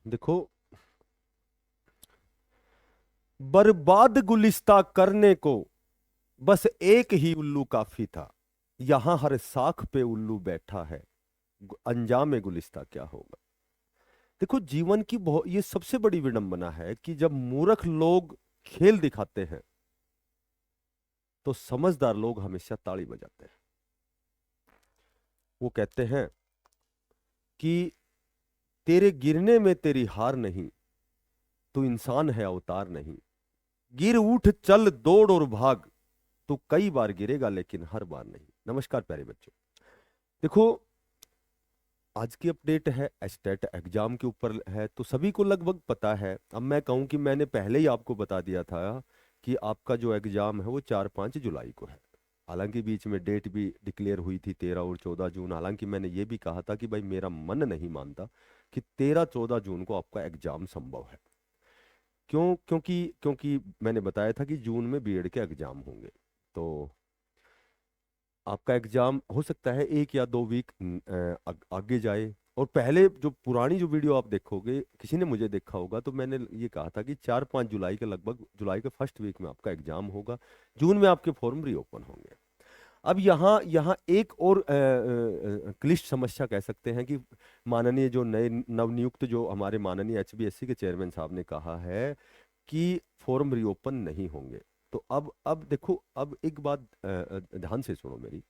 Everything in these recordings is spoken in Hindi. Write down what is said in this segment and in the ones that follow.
देखो, बर्बाद गुलिस्ता करने को बस एक ही उल्लू काफी था। यहां हर साख पे उल्लू बैठा है, अंजाम गुलिस्ता क्या होगा। देखो, जीवन की बहुत ये सबसे बड़ी विडंबना है कि जब मूर्ख लोग खेल दिखाते हैं तो समझदार लोग हमेशा ताली बजाते हैं। वो कहते हैं कि तेरे गिरने में तेरी हार नहीं, तू इंसान है अवतार नहीं। गिर उठ चल दौड़ और भाग, तू कई बार गिरेगा लेकिन हर बार नहीं। नमस्कार प्यारे बच्चों। देखो, आज की अपडेट है एस्टेट एग्जाम के ऊपर है, तो सभी को लगभग पता है। अब मैं कहूं कि मैंने पहले ही आपको बता दिया था कि आपका जो एग्जाम है वो 4-5 जुलाई को है। हालांकि बीच में डेट भी डिक्लेयर हुई थी 13 और 14 जून। हालांकि मैंने ये भी कहा था कि भाई मेरा मन नहीं मानता कि 13-14 जून को आपका एग्जाम संभव है। क्यों? क्योंकि मैंने बताया था कि जून में बीएड के एग्जाम होंगे। तो आपका एग्जाम हो सकता है 1 या 2 वीक आगे जाए। और पहले जो पुरानी जो वीडियो आप देखोगे, किसी ने मुझे देखा होगा, तो मैंने ये कहा था कि 4-5 जुलाई के लगभग, जुलाई के फर्स्ट वीक में आपका एग्जाम होगा। जून में आपके फॉर्म रीओपन होंगे। अब यहाँ यहाँ एक और क्लिष्ट समस्या कह सकते हैं कि माननीय जो नए नवनियुक्त जो हमारे माननीय एचबीएससी के चेयरमैन साहब ने कहा है कि फॉर्म रीओपन नहीं होंगे। तो अब देखो, अब एक बात ध्यान से सुनो मेरी,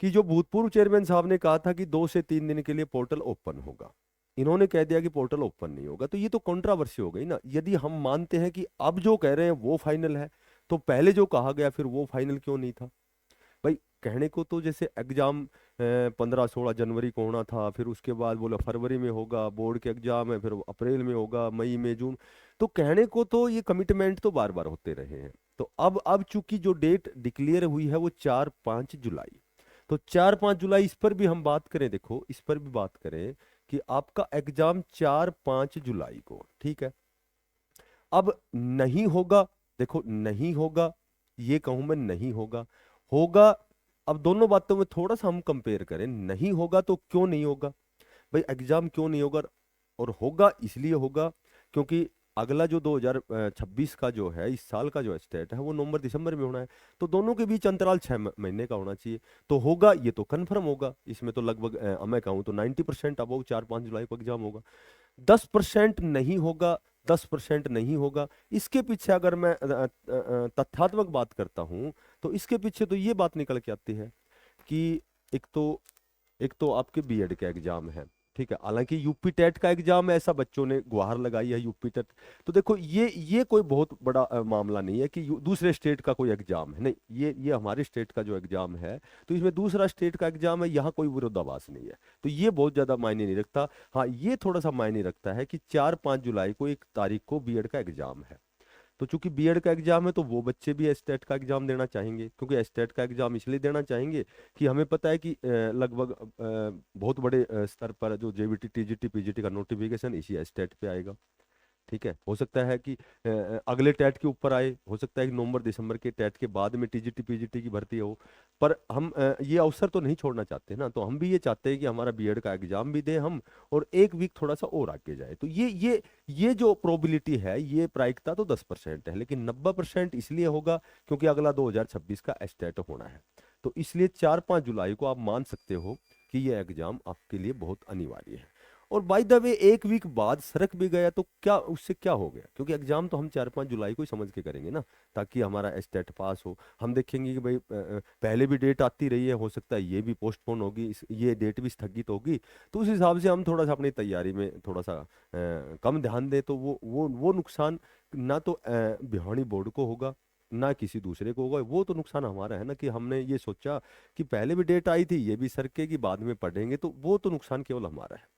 कि जो भूतपूर्व चेयरमैन साहब ने कहा था कि 2 से 3 दिन के लिए पोर्टल ओपन होगा, इन्होंने कह दिया कि पोर्टल ओपन नहीं होगा। तो ये तो कंट्रावर्सी हो गई ना। यदि हम मानते हैं कि अब जो कह रहे हैं वो फाइनल है, तो पहले जो कहा गया फिर वो फाइनल क्यों नहीं था? भाई, कहने को तो जैसे एग्जाम 15-16 जनवरी को होना था, फिर उसके बाद बोला फरवरी में होगा, बोर्ड के एग्जाम है, फिर अप्रैल में होगा, मई में, जून। तो कहने को तो ये कमिटमेंट तो बार बार होते रहे हैं। तो अब चूंकि जो डेट डिक्लेयर हुई है वो 4-5 जुलाई। तो 4-5 जुलाई, इस पर भी हम बात करें, देखो इस पर भी बात करें कि आपका एग्जाम 4-5 जुलाई को, ठीक है। अब नहीं होगा, देखो नहीं होगा, ये कहूं मैं नहीं होगा, होगा। अब दोनों बातों में थोड़ा सा हम कंपेयर करें, नहीं होगा तो क्यों नहीं होगा भाई, एग्जाम क्यों नहीं होगा? और होगा इसलिए होगा क्योंकि अगला जो 2026 का जो है, इस साल का जो स्टेट है वो नवंबर दिसंबर में होना है। तो दोनों के बीच अंतराल 6 महीने का होना चाहिए। तो होगा, ये तो कन्फर्म होगा। इसमें तो लगभग मैं कहूँ तो 90% अब 4-5 जुलाई को एग्जाम होगा। 10% नहीं होगा, 10% नहीं होगा। इसके पीछे अगर मैं तथ्यात्मक बात करता हूं, तो इसके पीछे तो ये बात निकल के आती है कि एक तो एक तो आपके बीएड का एग्जाम है, ठीक है। हालांकि यूपी टेट का एग्जाम है, ऐसा बच्चों ने गुहार लगाई है, यूपी टेट। तो देखो, ये कोई बहुत बड़ा मामला नहीं है कि दूसरे स्टेट का कोई एग्जाम है, नहीं। ये हमारे स्टेट का जो एग्जाम है, तो इसमें दूसरा स्टेट का एग्जाम है, यहाँ कोई विरोधाभास नहीं है। तो ये बहुत ज्यादा मायने नहीं रखता। हाँ, ये थोड़ा सा मायने रखता है कि 4-5 जुलाई को, 1 तारीख को बीएड का एग्जाम है। तो चूंकि बीएड का एग्जाम है तो वो बच्चे भी एस्टेट का एग्जाम देना चाहेंगे। क्योंकि एस्टेट का एग्जाम इसलिए देना चाहेंगे कि हमें पता है कि लगभग बहुत बड़े स्तर पर जो जेबीटी टीजीटी पीजीटी का नोटिफिकेशन इसी एस्टेट पे आएगा। ठीक है, हो सकता है कि अगले टेट के ऊपर आए, हो सकता है कि नवंबर दिसंबर के टेट के बाद में टीजीटी पीजीटी की भर्ती हो। पर हम ये अवसर तो नहीं छोड़ना चाहते ना। तो हम भी ये चाहते हैं कि हमारा बीएड का एग्जाम भी दें हम, और 1 वीक थोड़ा सा और आगे जाए। तो ये जो प्रोबेबिलिटी है, ये प्रायिकता तो 10% है, लेकिन 90% इसलिए होगा क्योंकि अगला 2026 का एस्टेट होना है। तो इसलिए 4-5 जुलाई को आप मान सकते हो कि ये एग्जाम आपके लिए बहुत अनिवार्य है। और बाय द वे, 1 वीक बाद सरक भी गया तो क्या, उससे क्या हो गया? क्योंकि एग्जाम तो हम 4-5 जुलाई को ही समझ के करेंगे ना, ताकि हमारा स्टेट पास हो। हम देखेंगे कि भाई पहले भी डेट आती रही है, हो सकता है ये भी पोस्टपोन होगी, ये डेट भी स्थगित होगी। तो उस हिसाब से हम थोड़ा सा अपनी तैयारी में थोड़ा सा कम ध्यान दें, तो वो नुकसान ना तो भिवानी बोर्ड को होगा, ना किसी दूसरे को होगा। वो तो नुकसान हमारा है ना, कि हमने ये सोचा कि पहले भी डेट आई थी, ये भी सरकेगी, बाद में पढ़ेंगे। तो वो तो नुकसान केवल हमारा है।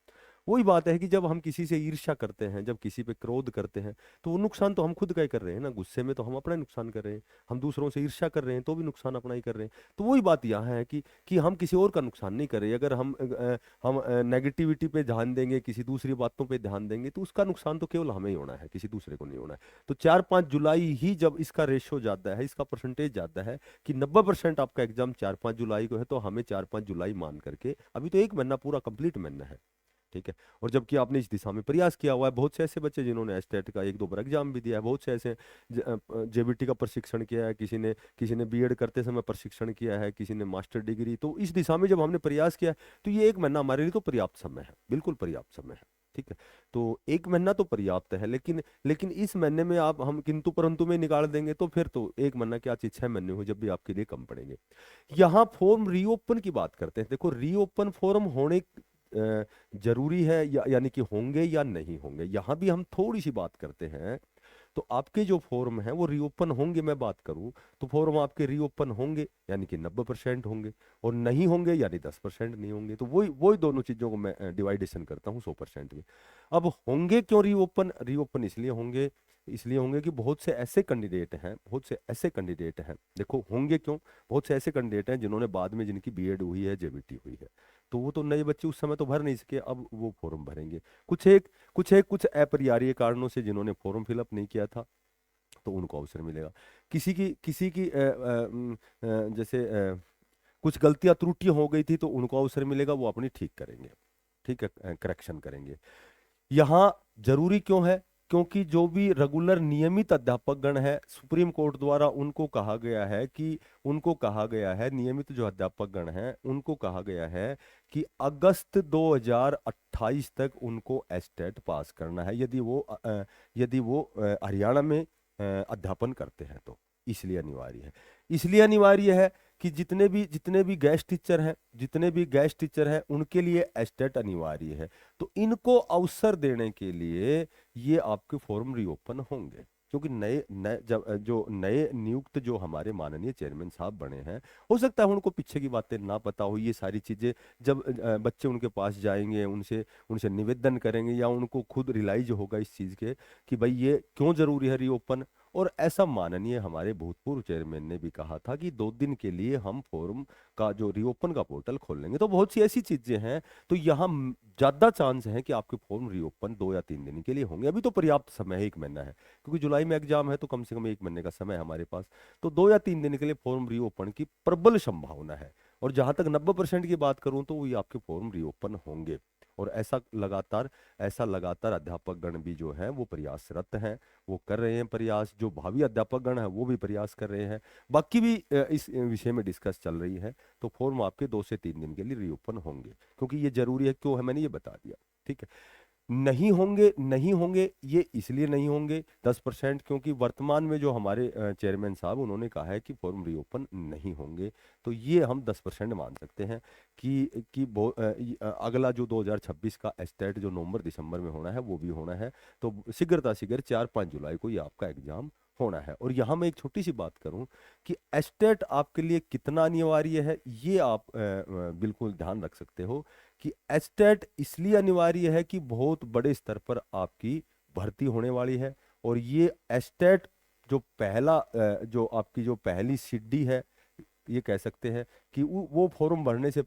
वही बात है कि जब हम किसी से ईर्ष्या करते हैं, जब किसी पे क्रोध करते हैं, तो वो नुकसान तो हम खुद का ही कर रहे हैं ना। गुस्से में तो हम अपना ही नुकसान कर रहे हैं। हम दूसरों से ईर्ष्या कर रहे हैं तो भी नुकसान अपना ही कर रहे हैं। तो वही बात यहाँ है कि हम किसी और का नुकसान नहीं कर रहे। अगर हम नेगेटिविटी पे ध्यान देंगे, किसी दूसरी बातों पे ध्यान देंगे, तो उसका नुकसान तो केवल हमें ही होना है, किसी दूसरे को नहीं होना है। तो 4-5 जुलाई ही जब इसका रेशो ज्यादा है, इसका परसेंटेज ज्यादा है कि 90% आपका एग्जाम 4-5 जुलाई को है, तो हमें 4-5 जुलाई मान करके, अभी तो 1 महीना पूरा कंप्लीट महीना है, ठीक है। और जबकि आपने इस दिशा में प्रयास किया हुआ है, बहुत से ऐसे बच्चे जिन्होंने एस्टेट का एक दो बार एग्जाम भी दिया है, बहुत से ऐसे जेबीटी का प्रशिक्षण किया है, किसी ने बीएड करते समय प्रशिक्षण किया है, किसी ने मास्टर डिग्री। तो इस दिशा में जब हमने प्रयास किया है, तो ये 1 महीना हमारे लिए तो पर्याप्त समय है, बिल्कुल पर्याप्त समय है। ठीक है। तो 1 महीना तो पर्याप्त है, लेकिन लेकिन इस महीने में आप हम किंतु परंतु में निकाल देंगे तो फिर तो 1 महीना क्या चीज, 6 महीने हो जब भी आपके लिए कम पड़ेंगे। यहाँ फॉर्म रीओपन की बात करते हैं। देखो, रीओपन फॉर्म होने जरूरी है यानी कि होंगे या नहीं होंगे, यहाँ भी हम थोड़ी सी बात करते हैं। तो आपके जो फॉर्म है वो रीओपन होंगे, मैं बात करूं तो फॉर्म आपके रीओपन होंगे यानी कि 90% होंगे, और नहीं होंगे यानी 10% नहीं होंगे। तो वही वही दोनों चीजों को मैं डिवाइडेशन करता हूँ 100% में। अब होंगे क्यों रीओपन? रीओपन इसलिए होंगे कि बहुत से ऐसे कैंडिडेट हैं देखो, होंगे क्यों? बहुत से ऐसे कैंडिडेट हैं जिन्होंने बाद में, जिनकी बीएड हुई है, जेबीटी हुई है, तो वो तो नए बच्चे उस समय तो भर नहीं सके, अब वो फॉर्म भरेंगे। कुछ अपरिहार्य कारणों से जिन्होंने फॉर्म फिलअप नहीं किया था, तो उनको अवसर मिलेगा। किसी की जैसे कुछ गलतियां त्रुटियां हो गई थी, तो उनको अवसर मिलेगा, वो अपनी ठीक करेंगे। ठीक है, करेक्शन करेंगे। यहाँ जरूरी क्यों है? क्योंकि जो भी रेगुलर नियमित अध्यापकगण है, सुप्रीम कोर्ट द्वारा उनको कहा गया है, नियमित जो अध्यापकगण हैं उनको कहा गया है कि अगस्त 2028 तक उनको एस्टेट पास करना है, यदि वो हरियाणा में अध्यापन करते हैं तो। इसलिए अनिवार्य है कि जितने भी गेस्ट टीचर हैं उनके लिए एस्टेट अनिवार्य है। तो इनको अवसर देने के लिए ये आपके फॉर्म रीओपन होंगे, क्योंकि नए नए जब जो नए नियुक्त जो हमारे माननीय चेयरमैन साहब बने हैं, हो सकता है उनको पीछे की बातें ना पता हो, ये सारी चीजें जब बच्चे उनके पास जाएंगे, उनसे उनसे निवेदन करेंगे, या उनको खुद रियलाइज होगा इस चीज के कि भाई ये क्यों जरूरी है रीओपन। और ऐसा माननीय हमारे भूतपूर्व चेयरमैन ने भी कहा था कि 2 दिन के लिए हम फोरम का जो रीओपन का पोर्टल खोल लेंगे। तो बहुत सी ऐसी चीजें हैं, तो यहाँ ज्यादा चांस है कि आपके फॉर्म रीओपन 2 या 3 दिन के लिए होंगे। अभी तो पर्याप्त समय है, 1 महीना है, क्योंकि जुलाई में एग्जाम है, तो कम से कम 1 महीने का समय है हमारे पास। तो 2 या 3 दिन के लिए फॉर्म रीओपन की प्रबल संभावना है। और जहां तक 90% की बात करूं तो ये आपके फॉर्म रीओपन होंगे। और ऐसा लगातार अध्यापक गण भी जो है वो प्रयासरत हैं, वो कर रहे हैं प्रयास, जो भावी अध्यापक गण है वो भी प्रयास कर रहे हैं, बाकी भी इस विषय में डिस्कस चल रही है। तो फॉर्म आपके 2 से 3 दिन के लिए रीओपन होंगे, क्योंकि ये जरूरी है। क्यों है, मैंने ये बता दिया। ठीक है। नहीं होंगे ये इसलिए नहीं होंगे 10%, क्योंकि वर्तमान में जो हमारे चेयरमैन साहब उन्होंने कहा है कि फॉर्म रीओपन नहीं होंगे। तो ये हम 10% मान सकते हैं कि अगला जो 2026 का एस्टेट जो नवंबर दिसंबर में होना है वो भी होना है। तो शीघ्र 4-5 जुलाई को ये आपका एग्जाम होना है। और यहाँ मैं एक छोटी सी बात करूं कि एस्टेट आपके लिए कितना अनिवार्य है, ये आप बिल्कुल ध्यान रख सकते हो कि एस्टेट इसलिए अनिवार्य है कि बहुत बड़े स्तर पर आपकी भर्ती होने वाली है। और ये एस्टेट जो आपकी जो पहली सीढ़ी है, ये कह सकते हैं कि वो फॉर्म भरने से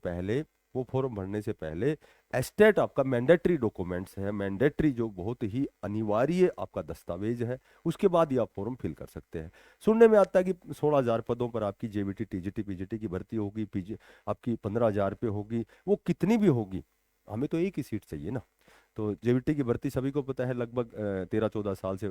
पहले एस्टेट आपका मैंडेटरी डॉक्यूमेंट्स है, मैंडेटरी जो बहुत ही अनिवार्य आपका दस्तावेज है, उसके बाद ही आप फॉर्म फिल कर सकते हैं। सुनने में आता है कि 16,000 पदों पर आपकी जेबीटी टीजीटी पीजीटी की भर्ती होगी, पीजी आपकी 15,000 पे होगी, वो कितनी भी होगी, हमें तो एक ही सीट चाहिए ना। तो जेबीटी की भर्ती सभी को पता है, लगभग 13-14 साल से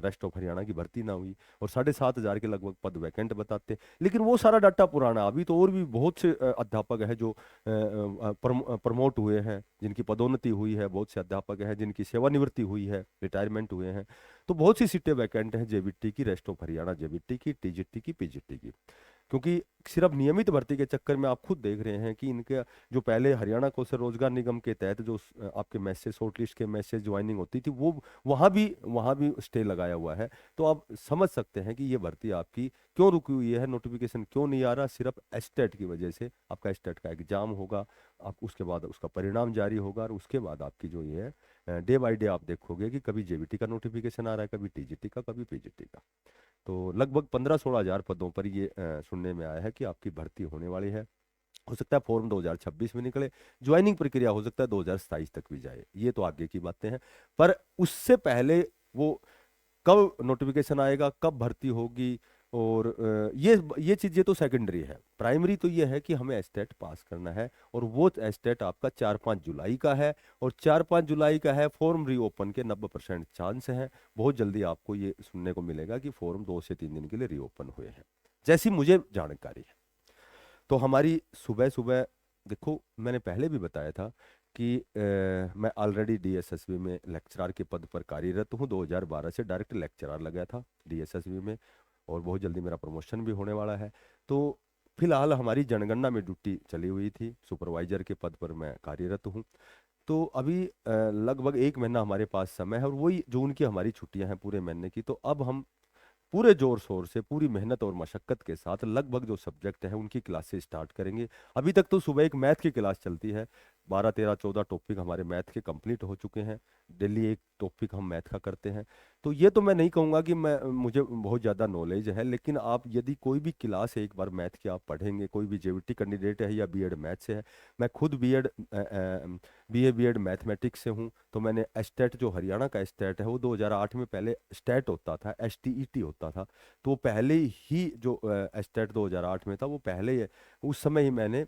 रेस्ट ऑफ हरियाणा की भर्ती ना हुई, और 7,500 के लगभग पद वैकेंट बताते। लेकिन वो सारा डाटा पुराना, अभी तो और भी बहुत से अध्यापक हैं जो प्रमोट हुए हैं, जिनकी पदोन्नति हुई है, बहुत से अध्यापक हैं जिनकी सेवानिवृत्ति हुई है, रिटायरमेंट हुए हैं। तो बहुत सी सीटें वैकेंट हैं जेबीटी की, रेस्ट ऑफ हरियाणा जेबीटी की, टीजीटी की, पीजीटी की। क्योंकि सिर्फ नियमित भर्ती के चक्कर में आप खुद देख रहे हैं कि इनके जो पहले हरियाणा कौशल रोजगार निगम के तहत जो आपके मैसेज, शॉर्ट लिस्ट के मैसेज ज्वाइनिंग होती थी, वो वहाँ भी स्टे लगाया हुआ है। तो आप समझ सकते हैं कि ये भर्ती आपकी क्यों रुकी हुई है, नोटिफिकेशन क्यों नहीं आ रहा, सिर्फ एस्टेट की वजह से। आपका एस्टेट का एग्जाम होगा, आप उसके बाद उसका परिणाम जारी होगा, और उसके बाद आपकी जो ये है डे बाय डे आप देखोगे कि कभी जेबीटी का नोटिफिकेशन आ रहा है, कभी टीजीटी का, कभी पीजीटी का। तो लगभग 15-16 हजार पदों पर ये सुनने में आया है कि आपकी भर्ती होने वाली है। हो सकता है फॉर्म 2026 में निकले, ज्वाइनिंग प्रक्रिया हो सकता है 2027 तक भी जाए, ये तो आगे की बातें हैं। पर उससे पहले वो कब नोटिफिकेशन आएगा, कब भर्ती होगी, और ये चीज़ें तो सेकेंडरी है। प्राइमरी तो ये है कि हमें एस्टेट पास करना है, और वो एस्टेट आपका 4-5 जुलाई का है। और 4-5 जुलाई का है, फॉर्म रीओपन के 90% चांस हैं। बहुत जल्दी आपको ये सुनने को मिलेगा कि फॉर्म 2 से 3 दिन के लिए रीओपन हुए हैं, जैसी मुझे जानकारी है। तो हमारी सुबह सुबह, देखो मैंने पहले भी बताया था कि मैं ऑलरेडी डीएसएसबी में लेक्चरर के पद पर कार्यरत हूँ। 2012 से डायरेक्ट लेक्चरर लगा था डीएसएसबी में, और बहुत जल्दी मेरा प्रमोशन भी होने वाला है। तो फिलहाल हमारी जनगणना में ड्यूटी चली हुई थी, सुपरवाइजर के पद पर मैं कार्यरत हूँ। तो अभी लगभग 1 महीना हमारे पास समय है, और वही जून की हमारी छुट्टियां हैं पूरे महीने की। तो अब हम पूरे जोर शोर से, पूरी मेहनत और मशक्कत के साथ लगभग जो सब्जेक्ट है उनकी क्लासेस स्टार्ट करेंगे। अभी तक तो सुबह एक मैथ की क्लास चलती है, 12-13-14 टॉपिक हमारे मैथ के कंप्लीट हो चुके हैं। डेली एक टॉपिक हम मैथ का करते हैं। तो ये तो मैं नहीं कहूँगा कि मुझे बहुत ज़्यादा नॉलेज है, लेकिन आप यदि कोई भी क्लास है एक बार मैथ की आप पढ़ेंगे, कोई भी जेवीटी कैंडिडेट है या बीएड मैथ से है। मैं खुद बीए बीएड मैथमेटिक्स से हूँ। तो मैंने एस्टेट, जो हरियाणा का एस्टेट है, वो 2008 में पहले स्टेट होता था, एसटीईटी होता था। तो वो पहले ही जो एस्टेट 2008 में था, वो पहले उस समय ही मैंने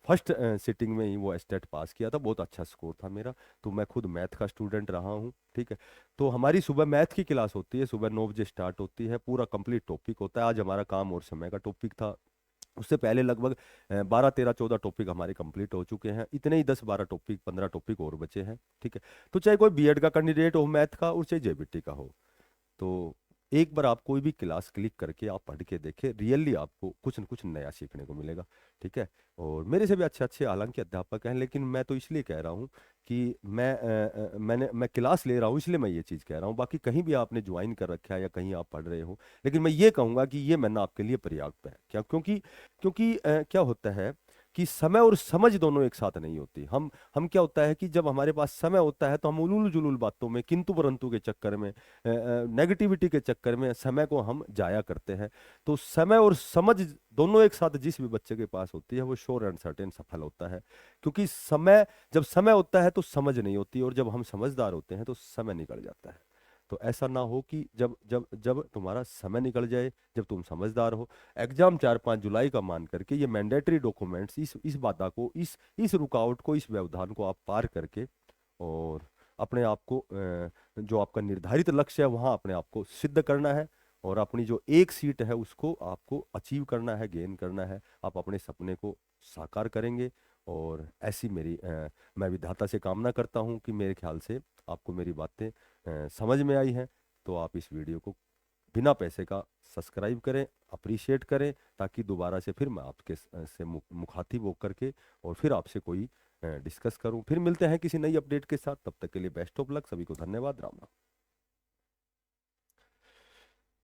फर्स्ट सिटिंग में ही वो एस्टेट पास किया था। बहुत अच्छा स्कोर था मेरा। तो मैं खुद मैथ का स्टूडेंट रहा हूँ, ठीक है। तो हमारी सुबह मैथ की क्लास होती है, सुबह 9 बजे स्टार्ट होती है, पूरा कंप्लीट टॉपिक होता है। आज हमारा काम और समय का टॉपिक था। उससे पहले लगभग 12-13-14 टॉपिक हमारे कंप्लीट हो चुके हैं। इतने ही 10-12 टॉपिक 15 टॉपिक और बचे हैं, ठीक है। तो चाहे कोई बीएड का कैंडिडेट हो मैथ का, और चाहे जेबीटी का हो, तो एक बार आप कोई भी क्लास क्लिक करके आप पढ़ के देखें, रियली आपको कुछ न कुछ नया सीखने को मिलेगा, ठीक है। और मेरे से भी अच्छे अच्छे हालांकि अध्यापक हैं, लेकिन मैं तो इसलिए कह रहा हूँ कि मैं क्लास ले रहा हूँ, इसलिए मैं ये चीज़ कह रहा हूँ। बाकी कहीं भी आपने ज्वाइन कर रखा है या कहीं आप पढ़ रहे हो, लेकिन मैं ये कहूँगा कि ये महीना आपके लिए पर्याप्त है। क्या? क्योंकि क्योंकि क्या होता है कि समय और समझ दोनों एक साथ नहीं होती। हम क्या होता है कि जब हमारे पास समय होता है तो हम उलूल जुलूल बातों में, किंतु परंतु के चक्कर में, नेगेटिविटी के चक्कर में समय को हम जाया करते हैं। तो समय और समझ दोनों एक साथ जिस भी बच्चे के पास होती है, वो श्योर एंड सर्टेन सफल होता है। क्योंकि जब समय होता है तो समझ नहीं होती, और जब हम समझदार होते हैं तो समय निकल जाता है। तो ऐसा ना हो कि जब जब जब तुम्हारा समय निकल जाए, जब तुम समझदार हो। एग्जाम 4-5 जुलाई का मान करके ये मैंडेटरी डॉक्यूमेंट्स, इस बाधा को, इस रुकावट को, इस व्यवधान को आप पार करके, और अपने आप को जो आपका निर्धारित लक्ष्य है वहां अपने आप को सिद्ध करना है। और अपनी जो एक सीट है उसको आपको अचीव करना है, गेन करना है। आप अपने सपने को साकार करेंगे। और ऐसी मैं विधाता से कामना करता हूं कि मेरे ख्याल से आपको मेरी बातें समझ में आई हैं। तो आप इस वीडियो को बिना पैसे का सब्सक्राइब करें, अप्रिशिएट करें, ताकि दोबारा से फिर मैं आपके से मुखातिब होकर के और फिर आपसे कोई डिस्कस करूं। फिर मिलते हैं किसी नई अपडेट के साथ। तब तक के लिए बेस्ट ऑफ लक। सभी को धन्यवाद। राम राम।